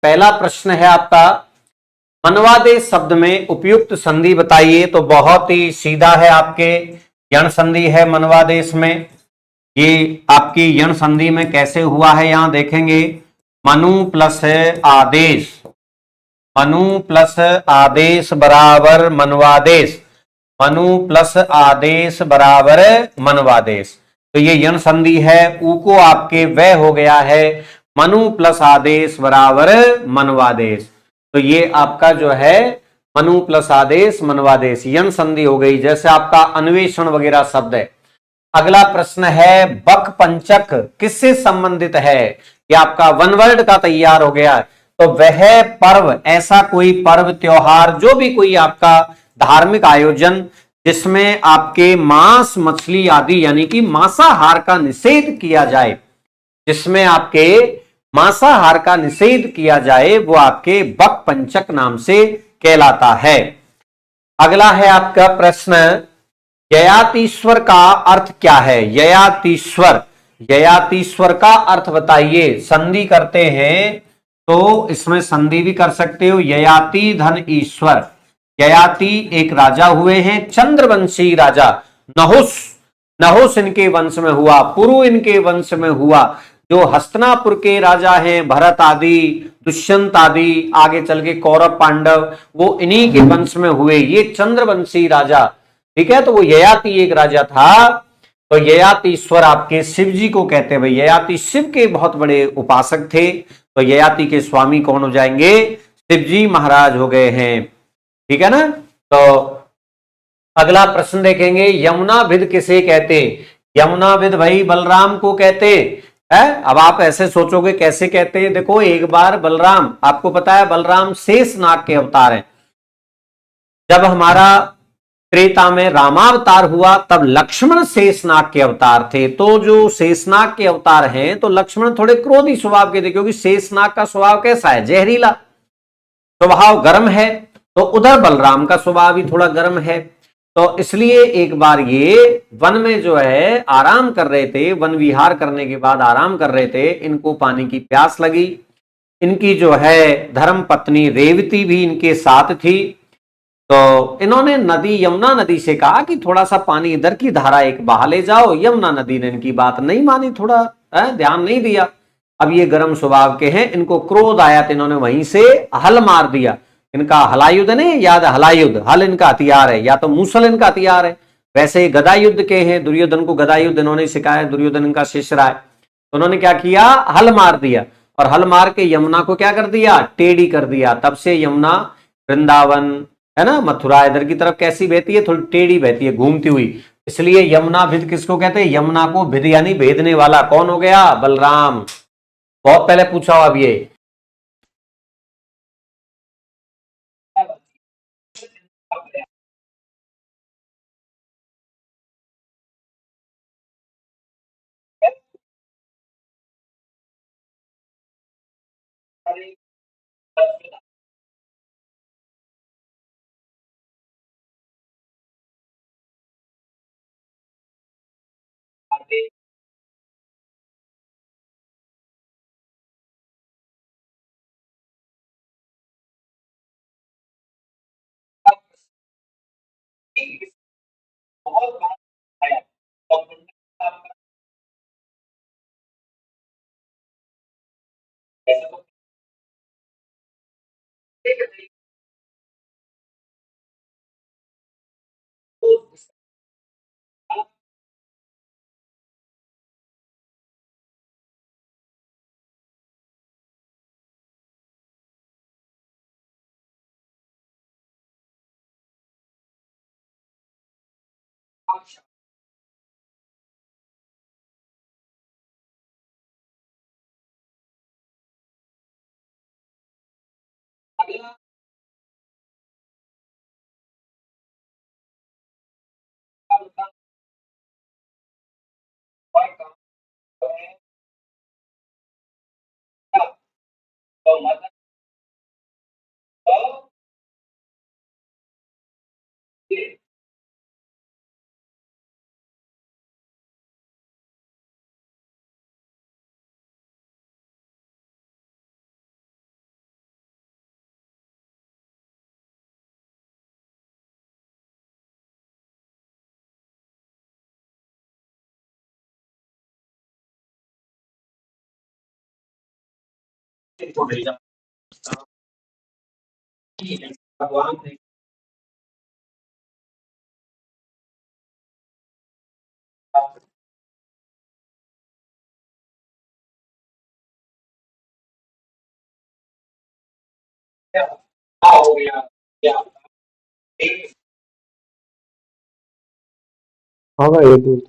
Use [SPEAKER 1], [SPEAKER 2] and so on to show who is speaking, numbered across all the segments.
[SPEAKER 1] पहला प्रश्न है आपका, मनवादेश शब्द में उपयुक्त संधि बताइए। तो बहुत ही सीधा है, आपके यण संधि है मनवादेश में। ये आपकी यण संधि में कैसे हुआ है यहां देखेंगे। मनु प्लस आदेश, मनु प्लस आदेश बराबर मनवादेश, मनु प्लस आदेश बराबर मनवादेश। तो ये यण संधि है, ऊ को आपके वह हो गया है मनु प्लस आदेश बराबर मनवादेश। तो ये आपका जो है मनु प्लस आदेश मनवादेश यण संधि हो गई, जैसे आपका अन्वेषण वगैरह शब्द है। अगला प्रश्न है, बक पंचक किससे संबंधित है। ये आपका वन वर्ड का तैयार हो गया। तो वह पर्व, ऐसा कोई पर्व त्योहार, जो भी कोई आपका धार्मिक आयोजन जिसमें आपके मांस मछली आदि यानी कि मांसाहार का निषेध किया जाए, जिसमें आपके मांसाहार का निषेध किया जाए, वो आपके बक पंचक नाम से कहलाता है। अगला है आपका प्रश्न, ययातीश्वर का अर्थ क्या है। ययातीश्वर, ययातीश्वर का अर्थ बताइए। संधि करते हैं तो इसमें संधि भी कर सकते हो, ययाति धन ईश्वर। ययाति एक राजा हुए हैं, चंद्रवंशी राजा, नहुस, नहुस इनके वंश में हुआ, पुरु इनके वंश में हुआ। जो हस्तिनापुर के राजा हैं, भरत आदि, दुष्यंत आदि, आगे चल के कौरव पांडव, वो इन्हीं के वंश में हुए, ये चंद्रवंशी राजा। ठीक है, तो वो ययाति एक राजा था। तो ययातीश्वर आपके शिव जी को कहते हैं भाई, ययाति शिव के बहुत बड़े उपासक थे। तो ययाति के स्वामी कौन हो जाएंगे, शिव जी महाराज हो गए हैं। ठीक है ना। तो अगला प्रश्न देखेंगे, यमुना भिद किसे कहते। यमुना भिद भाई बलराम को कहते है। अब आप ऐसे सोचोगे कैसे कहते हैं, देखो एक बार बलराम, आपको पता है बलराम शेषनाग के अवतार हैं। जब हमारा त्रेता में रामावतार हुआ तब लक्ष्मण शेषनाग के अवतार थे। तो जो शेषनाग के अवतार हैं तो लक्ष्मण थोड़े क्रोधी स्वभाव के थे, क्योंकि शेषनाग का स्वभाव कैसा है, जहरीला स्वभाव, गर्म है। तो उधर बलराम का स्वभाव भी थोड़ा गर्म है। तो इसलिए एक बार ये वन में जो है आराम कर रहे थे, वन विहार करने के बाद आराम कर रहे थे, इनको पानी की प्यास लगी। इनकी जो है धर्म पत्नी रेवती भी इनके साथ थी। तो इन्होंने नदी, यमुना नदी से कहा कि थोड़ा सा पानी इधर की धारा एक बहा ले जाओ। यमुना नदी ने इनकी बात नहीं मानी, थोड़ा ध्यान नहीं दिया। अब ये गर्म स्वभाव के हैं, इनको क्रोध आया तो इन्होंने वहीं से हल मार दिया। इनका हलायुद्ध नहीं याद, हलायुद्ध, हल इनका हथियार है, या तो मूसल इनका हथियार है। वैसे गदा युद्ध के हैं, दुर्योधन को गदा युद्ध इन्होंने सिखाया, दुर्योधन इनका शिष्य रहा है। तो उन्होंने क्या किया, हल मार दिया, और हल मार के यमुना को क्या कर दिया, टेढ़ी कर दिया। तब से यमुना वृंदावन है ना, मथुरा इधर की तरफ कैसी बहती है, थोड़ी टेढ़ी बहती है, घूमती हुई। इसलिए यमुना भिद किसको कहते हैं, यमुना को भिद यानी भेदने वाला कौन हो गया, बलराम। बहुत पहले पूछा हो अब ये।
[SPEAKER 2] हाँ भाई ये दूध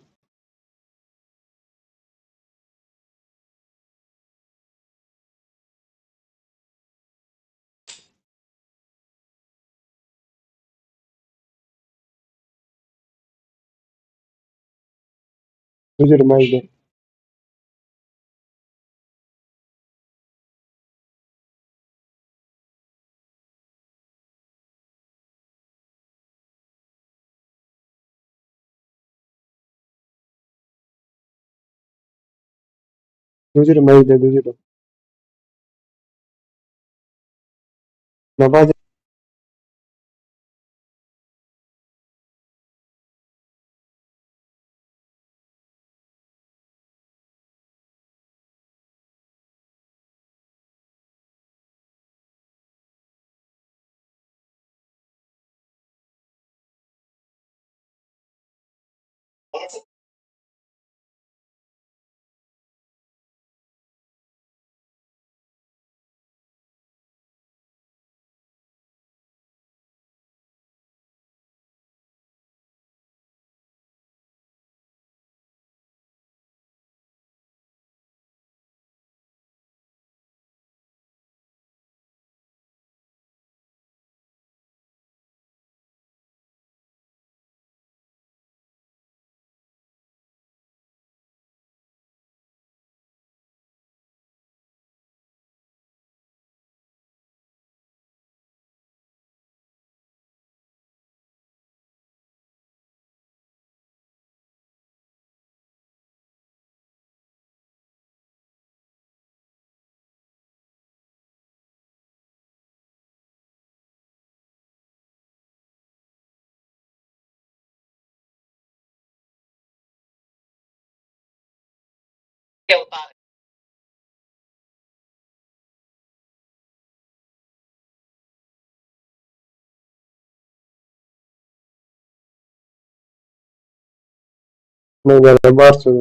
[SPEAKER 2] तुझे रिमाइंड दे तुझे रिमाइंड दे तुझे तो नवाज नहीं जाना बाहर से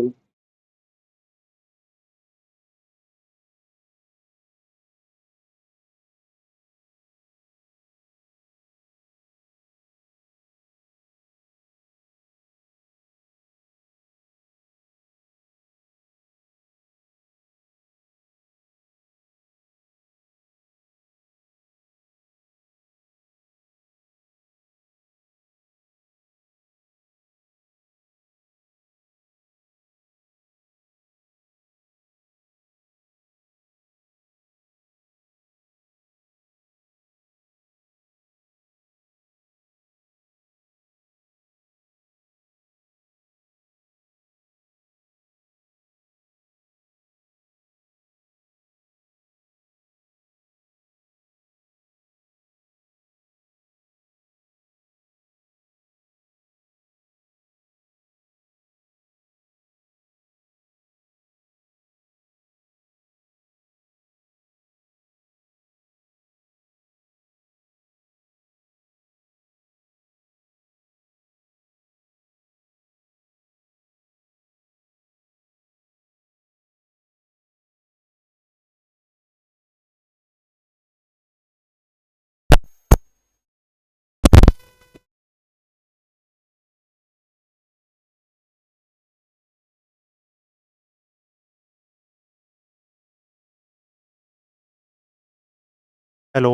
[SPEAKER 3] हेलो।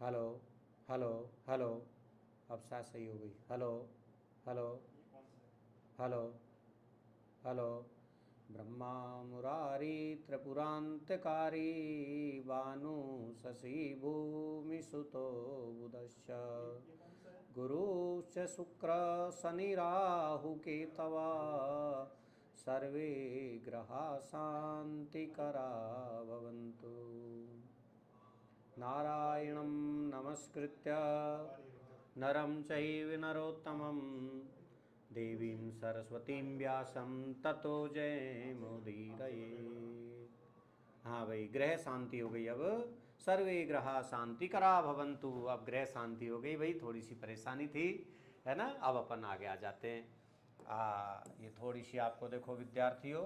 [SPEAKER 1] हेलो हेलो हेलो, अब शायद सही हो गई। Hello hello hello hello. Brahma Murari Tripurantakari, Bhanu Shashi भूमि सुतो बुधश्च, गुरुश्च शुक्र शनि राहु केतवा, सर्वे ग्रहा शांतिकरा भवन्तु। नारायणं नमस्कृत्य नरं चैव नरोत्तमं, देवीं सरस्वतीं व्यासं ततो जयमुदीरये। हाँ भाई, ग्रह शांति हो गई। अब सर्वे ग्रहा शांति करा भवन्तु। अब ग्रह शांति हो गई भाई, थोड़ी सी परेशानी थी, है ना। अब अपन आगे आ जाते हैं। ये थोड़ी सी आपको देखो विद्यार्थियों,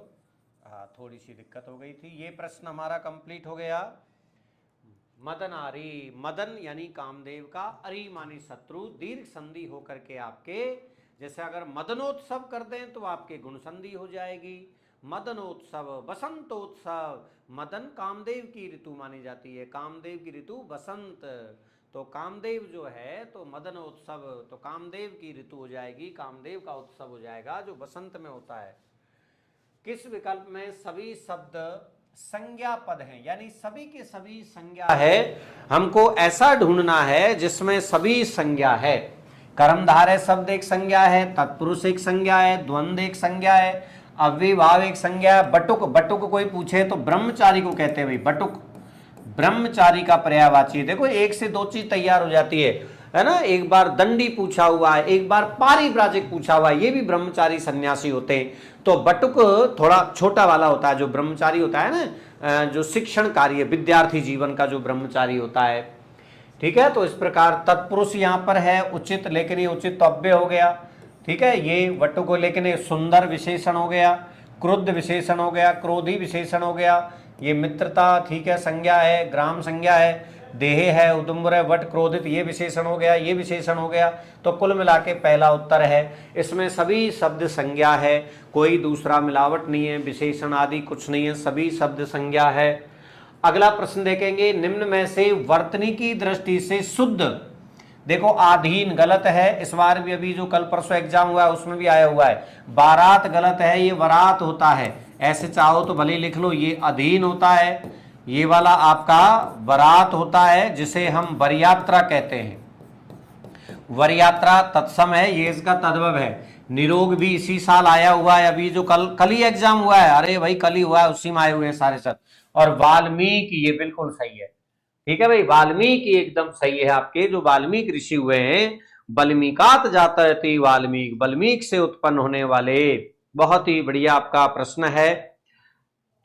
[SPEAKER 1] थोड़ी सी दिक्कत हो गई थी। ये प्रश्न हमारा कंप्लीट हो गया। मदन आरी, मदन यानी कामदेव का, अरी मानी शत्रु, दीर्घ संधि होकर के आपके, जैसे अगर मदनोत्सव कर दें तो आपके गुण संधि हो जाएगी। मदनोत्सव, बसंतोत्सव, मदन कामदेव की ऋतु मानी जाती है, कामदेव की ऋतु बसंत, तो कामदेव जो है तो मदनोत्सव तो कामदेव की ऋतु हो जाएगी, कामदेव का उत्सव हो जाएगा जो बसंत में होता है। किस विकल्प में सभी शब्द संज्ञा पद हैं, यानी सभी के सभी संज्ञा है। हमको ऐसा ढूंढना है जिसमें सभी संज्ञा है। कर्मधारय शब्द एक संज्ञा है, तत्पुरुष एक संज्ञा है, द्वंद्व एक संज्ञा है, अव्ययभाव एक संज्ञा है। बटुक, बटुक कोई पूछे तो ब्रह्मचारी को कहते हैं भाई, बटुक ब्रह्मचारी का पर्यायवाची। देखो एक से दो चीज तैयार हो जाती है ना। एक बार दंडी पूछा हुआ है, एक बार पारिव्राजिक पूछा हुआ है, ये भी ब्रह्मचारी सन्यासी होते हैं। तो बटुक थोड़ा छोटा वाला होता है, जो ब्रह्मचारी होता है ना, जो शिक्षण कार्य विद्यार्थी जीवन का जो ब्रह्मचारी होता है, ठीक है। तो इस प्रकार तत्पुरुष यहाँ पर है उचित, लेकिन ये उचित तो अव्यय हो गया, ठीक है। ये बटुक हो, लेकिन ये सुंदर विशेषण हो गया, क्रुद्ध विशेषण हो गया, क्रोधी विशेषण हो गया। ये मित्रता, ठीक है, संज्ञा है, ग्राम संज्ञा है, देह है, उदुम्बर है, वट क्रोधित, ये विशेषण हो गया, ये विशेषण हो गया। तो कुल मिला के पहला उत्तर है। इसमें सभी शब्द संज्ञा है, कोई दूसरा मिलावट नहीं है, विशेषण आदि कुछ नहीं है, सभी शब्द संज्ञा है। अगला प्रश्न देखेंगे, निम्न में से वर्तनी की दृष्टि से शुद्ध, देखो अधीन गलत है, इस बार भी अभी जो कल परसों एग्जाम हुआ है उसमें भी आया हुआ है। बारात गलत है, ये वरात होता है, ऐसे चाहो तो भले लिख लो, ये अधीन होता है, ये वाला आपका वरात होता है, जिसे हम वरयात्रा कहते हैं। वरयात्रा तत्सम है, ये इसका तद्भव है। निरोग भी इसी साल आया हुआ है, अभी जो कल ही एग्जाम हुआ है, अरे भाई कल ही हुआ है, उसी में आए हुए हैं सारे सब। और वाल्मीकि, ये बिल्कुल सही है, ठीक है भाई, वाल्मीकि एकदम सही है आपके, जो वाल्मीकि ऋषि हुए हैं। बल्मीकात जातयति वाल्मीकि, वाल्मीकि से उत्पन्न होने वाले। बहुत ही बढ़िया आपका प्रश्न है,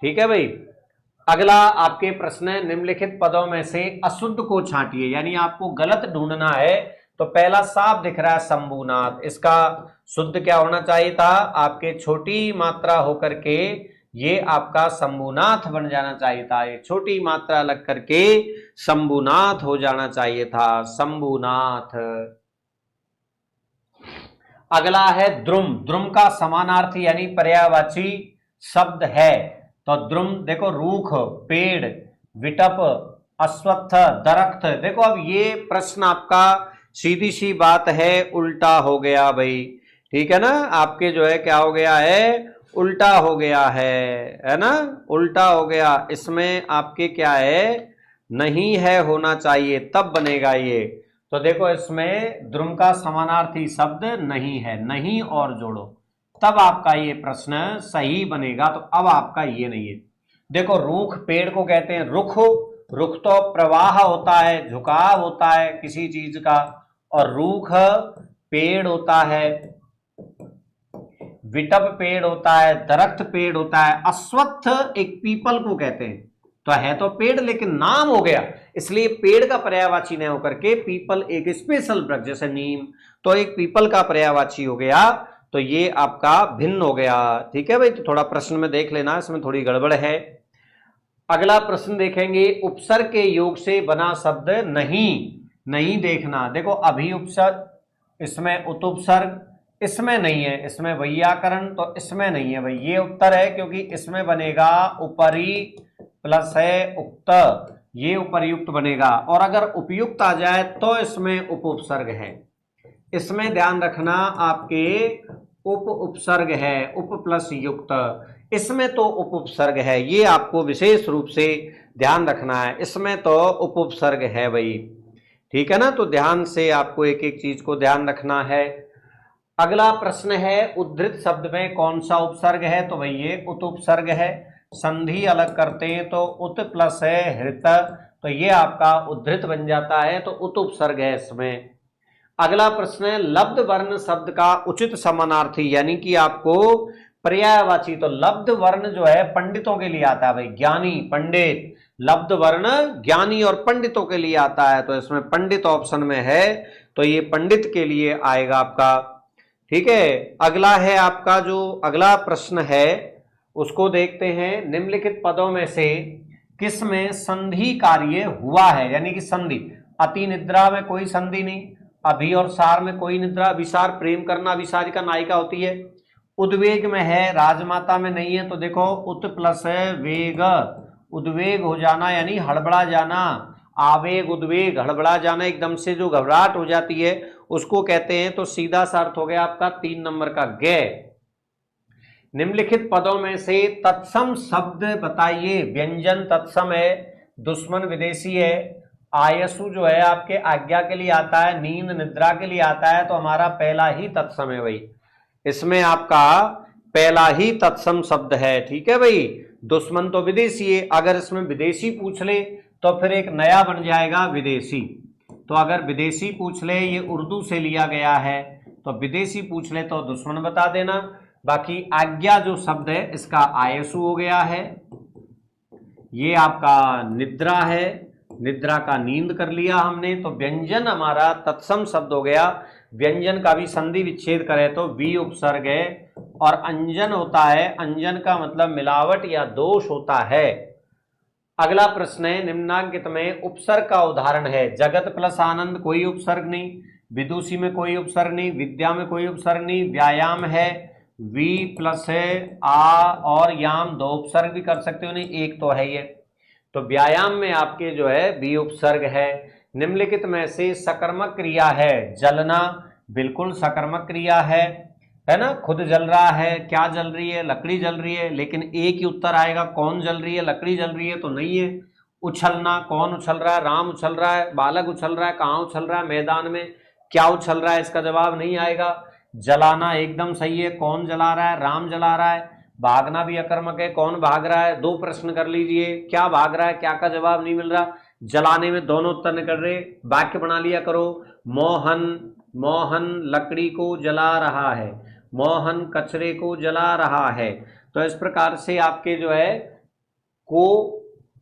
[SPEAKER 1] ठीक है भाई। अगला आपके प्रश्न है, निम्नलिखित पदों में से अशुद्ध को छांटिए, यानी आपको गलत ढूंढना है। तो पहला साफ दिख रहा है शंभुनाथ, इसका शुद्ध क्या होना चाहिए था, आपके छोटी मात्रा होकर के ये आपका शंभुनाथ बन जाना चाहिए था, ये छोटी मात्रा लग करके शंभुनाथ हो जाना चाहिए था, शंभुनाथ। अगला है द्रुम, द्रुम का समानार्थी यानी पर्यायवाची शब्द है। तो द्रुम देखो, रूख, पेड़, विटप, अश्वत्थ, दरख्त। देखो अब ये प्रश्न आपका सीधी सी बात है, उल्टा हो गया भाई, ठीक है ना। आपके जो है क्या हो गया है, उल्टा हो गया है ना, उल्टा हो गया। इसमें आपके क्या है, नहीं है होना चाहिए, तब बनेगा ये। तो देखो इसमें द्रुम का समानार्थी शब्द नहीं है, नहीं और जोड़ो, तब आपका ये प्रश्न सही बनेगा। तो अब आपका ये नहीं है। देखो रूख पेड़ को कहते हैं रुख, रुख तो प्रवाह होता है, झुकाव होता है किसी चीज का, और रूख पेड़ होता है, विटप पेड़ होता है, दरख्त पेड़ होता है, अश्वत्थ एक पीपल को कहते हैं। तो है तो पेड़ लेकिन नाम हो गया, इसलिए पेड़ का पर्यायवाची नहीं होकर के पीपल एक स्पेशल वृक्ष, जैसे नीम, तो एक पीपल का पर्यायवाची हो गया। तो ये आपका भिन्न हो गया, ठीक है भाई। तो थोड़ा प्रश्न में देख लेना, इसमें थोड़ी गड़बड़ है। अगला प्रश्न देखेंगे, उपसर्ग के योग से बना शब्द नहीं, नहीं देखना। देखो अभी उपसर्ग, इसमें उत्पसर्ग, इसमें नहीं है, इसमें वैयाकरण, तो इसमें नहीं है भाई, ये उत्तर है, क्योंकि इसमें बनेगा उपरी प्लस है उक्त, ये उपर्युक्त बनेगा। और अगर उपयुक्त आ जाए तो इसमें उप उपसर्ग है। इसमें ध्यान रखना आपके उप उपसर्ग है, उप प्लस युक्त, इसमें तो उप उपसर्ग है, ये आपको विशेष रूप से ध्यान रखना है, इसमें तो उप उपसर्ग है भाई, ठीक है ना। तो ध्यान से आपको एक एक चीज को ध्यान रखना है। अगला प्रश्न है उद्धृत शब्द में कौन सा उपसर्ग है, तो भाई ये उत उपसर्ग है। संधि अलग करते हैं तो उत प्लस है हृत, तो ये आपका उद्धृत बन जाता है, तो उत उपसर्ग है इसमें। अगला प्रश्न है लब्ध वर्ण शब्द का उचित समानार्थी, यानी कि आपको पर्यायवाची, तो लब्ध वर्ण जो है पंडितों के लिए आता है भाई, ज्ञानी पंडित, लब्ध वर्ण ज्ञानी और पंडितों के लिए आता है, तो इसमें पंडित ऑप्शन में है, तो ये पंडित के लिए आएगा आपका, ठीक है। अगला है आपका जो अगला प्रश्न है उसको देखते हैं, निम्नलिखित पदों में से किस में संधि कार्य हुआ है, यानी कि संधि, अति निद्रा में कोई संधि नहीं, अभी और सार में कोई निद्रा, अभिसार प्रेम करना, अभिसारिका नायिका होती है, उद्वेग में है, राजमाता में नहीं है, तो देखो उत प्लस है वेग, उद्वेग हो जाना यानी हड़बड़ा जाना, आवेग उद्वेग, हड़बड़ा जाना, एकदम से जो घबराहट हो जाती है उसको कहते हैं, तो सीधा सा अर्थ हो गया आपका 3 नंबर का गे। निम्नलिखित पदों में से तत्सम शब्द बताइए, व्यंजन तत्सम है, दुश्मन विदेशी है, आयसु जो है आपके आज्ञा के लिए आता है, नींद निद्रा के लिए आता है, तो हमारा पहला ही तत्सम है भाई, इसमें आपका पहला ही तत्सम शब्द है, ठीक है भाई। दुश्मन तो विदेशी है, अगर इसमें विदेशी पूछ ले तो फिर एक नया बन जाएगा विदेशी, तो अगर विदेशी पूछ ले, ये उर्दू से लिया गया है, तो विदेशी पूछ ले तो दुश्मन बता देना। बाकी आज्ञा जो शब्द है इसका आयसु हो गया है, ये आपका निद्रा है, निद्रा का नींद कर लिया हमने, तो व्यंजन हमारा तत्सम शब्द हो गया। व्यंजन का भी संधि विच्छेद करें तो वी उपसर्ग है, और अंजन होता है, अंजन का मतलब मिलावट या दोष होता है। अगला प्रश्न है निम्नांकित में उपसर्ग का उदाहरण है, जगत प्लस आनंद कोई उपसर्ग नहीं, विदुषी में कोई उपसर्ग नहीं, विद्या में कोई उपसर्ग नहीं, व्यायाम है, वी प्लस है आ और याम, दो उपसर्ग भी कर सकते हो, नहीं एक तो है ये, तो व्यायाम में आपके जो है वी उपसर्ग है। निम्नलिखित में से सकर्मक क्रिया है, जलना, बिल्कुल सकर्मक क्रिया है ना, खुद जल रहा है, क्या जल रही है, लकड़ी जल रही है, लेकिन एक ही उत्तर आएगा, कौन जल रही है, लकड़ी जल रही है तो नहीं है। उछलना, कौन उछल रहा है, राम उछल रहा है, बालक उछल रहा है, कहाँ उछल रहा है, मैदान में, क्या उछल रहा है, इसका जवाब नहीं आएगा। जलाना एकदम सही है, कौन जला रहा है, राम जला रहा है। भागना भी अकर्मक है, कौन भाग रहा है, दो प्रश्न कर लीजिए, क्या भाग रहा है, क्या का जवाब नहीं मिल रहा, जलाने में दोनों उत्तर निकल रहे, वाक्य बना लिया करो, मोहन, मोहन लकड़ी को जला रहा है, मोहन कचरे को जला रहा है। तो इस प्रकार से आपके जो है को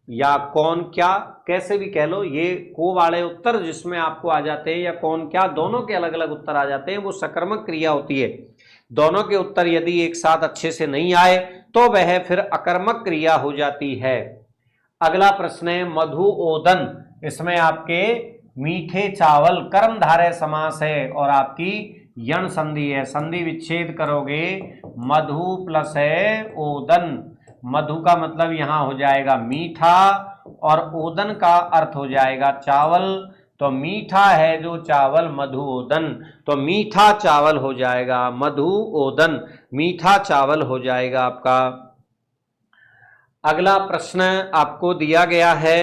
[SPEAKER 1] या कौन क्या कैसे भी कह लो, ये को वाले उत्तर जिसमें आपको आ जाते हैं या कौन क्या दोनों के अलग अलग उत्तर आ जाते हैं, वो सकर्मक क्रिया होती है। दोनों के उत्तर यदि एक साथ अच्छे से नहीं आए तो वह फिर अकर्मक क्रिया हो जाती है। अगला प्रश्न है मधु ओदन, इसमें आपके मीठे चावल कर्मधारय समास है और आपकी यण संधि है, संधि विच्छेद करोगे मधु प्लस है ओदन, मधु का मतलब यहां हो जाएगा मीठा और ओदन का अर्थ हो जाएगा चावल, तो मीठा है जो चावल मधु ओदन, तो मीठा चावल हो जाएगा मधु ओदन, मीठा चावल हो जाएगा आपका। अगला प्रश्न आपको दिया गया है,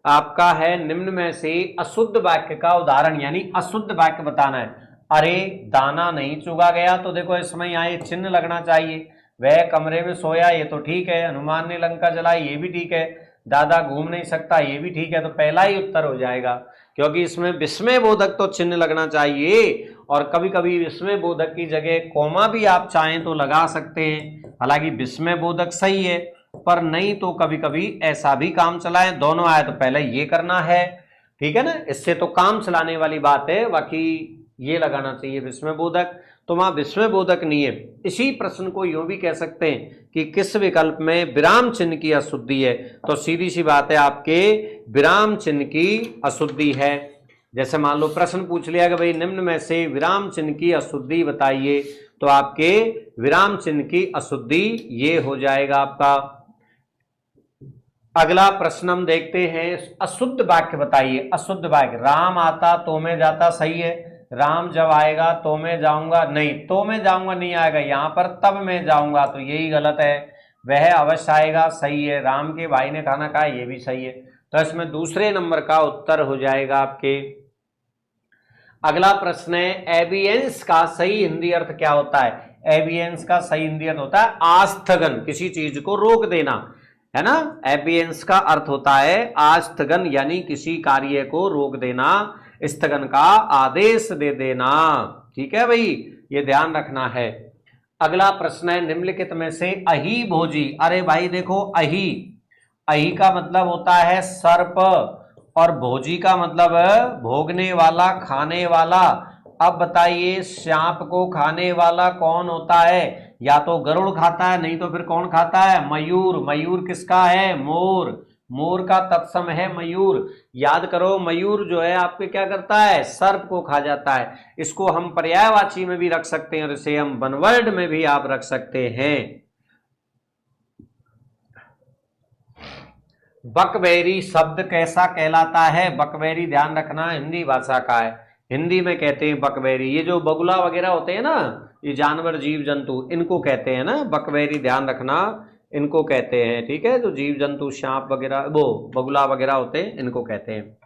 [SPEAKER 1] आपका है निम्न में से अशुद्ध वाक्य का उदाहरण, यानी अशुद्ध वाक्य बताना है। अरे दाना नहीं चुगा गया, तो देखो इसमें यहाँ एक चिन्ह लगना चाहिए, वह कमरे में सोया, ये तो ठीक है, हनुमान ने लंका जलाई, ये भी ठीक है, दादा घूम नहीं सकता, ये भी ठीक है, तो पहला ही उत्तर हो जाएगा, क्योंकि इसमें विस्मय बोधक तो चिन्ह लगना चाहिए, और कभी कभी विस्मय बोधक की जगह कोमा भी आप चाहें तो लगा सकते हैं, हालांकि विस्मय बोधक सही है, पर नहीं तो कभी कभी ऐसा भी काम चलाएं, दोनों आए तो पहले ये करना है, ठीक है ना, इससे तो काम चलाने वाली बात है, बाकी ये लगाना चाहिए विस्मय बोधक, तो वहां विस्मय बोधक नहीं है। इसी प्रश्न को यूं भी कह सकते हैं कि किस विकल्प में विराम चिन्ह की अशुद्धि है, तो सीधी सी बात है आपके विराम चिन्ह की अशुद्धि है। जैसे मान लो प्रश्न पूछ लिया कि भाई निम्न में से विराम चिन्ह की अशुद्धि बताइए, तो आपके विराम चिन्ह की अशुद्धि ये हो जाएगा आपका अगला प्रश्न हम देखते हैं, अशुद्ध वाक्य बताइए। अशुद्ध वाक्य, राम आता तो मैं जाता, सही है। राम जब आएगा तो मैं जाऊंगा, नहीं, तो मैं जाऊंगा नहीं आएगा, यहां पर तब मैं जाऊंगा, तो यही गलत है। वह अवश्य आएगा, सही है। राम के भाई ने खाना खाया, ये भी सही है। तो इसमें दूसरे नंबर का उत्तर हो जाएगा आपके। अगला प्रश्न है, एबियंस का सही हिंदी अर्थ क्या होता है? एबियंस का सही हिंदी अर्थ होता है आस्थगन, किसी चीज को रोक देना, है ना। एबियंस का अर्थ होता है आस्थगन, यानी किसी कार्य को रोक देना, स्थगन का आदेश दे देना। ठीक है भाई, ये ध्यान रखना है। अगला प्रश्न है, निम्नलिखित में से अही भोजी, अरे भाई देखो, अही, अही का मतलब होता है सर्प, और भोजी का मतलब भोगने वाला, खाने वाला। अब बताइए, सांप को खाने वाला कौन होता है? या तो गरुड़ खाता है, नहीं तो फिर कौन खाता है? मयूर। मयूर किसका है? मोर। मोर का तत्सम है मयूर। याद करो, मयूर जो है आपके क्या करता है? सर्प को खा जाता है। इसको हम पर्यायवाची में भी रख सकते हैं और इसे हम वनवर्ड में भी आप रख सकते हैं। बकबैरी शब्द कैसा कहलाता है? बकबैरी, ध्यान रखना, हिंदी भाषा का है। हिंदी में कहते हैं बकबैरी। ये जो बगुला वगैरह होते हैं ना, ये जानवर, जीव जंतु, इनको कहते हैं ना बकबैरी, ध्यान रखना, इनको कहते हैं। ठीक है, जो जीव जंतु, सांप वगैरह, वो बगुला वगैरह होते हैं, इनको कहते हैं।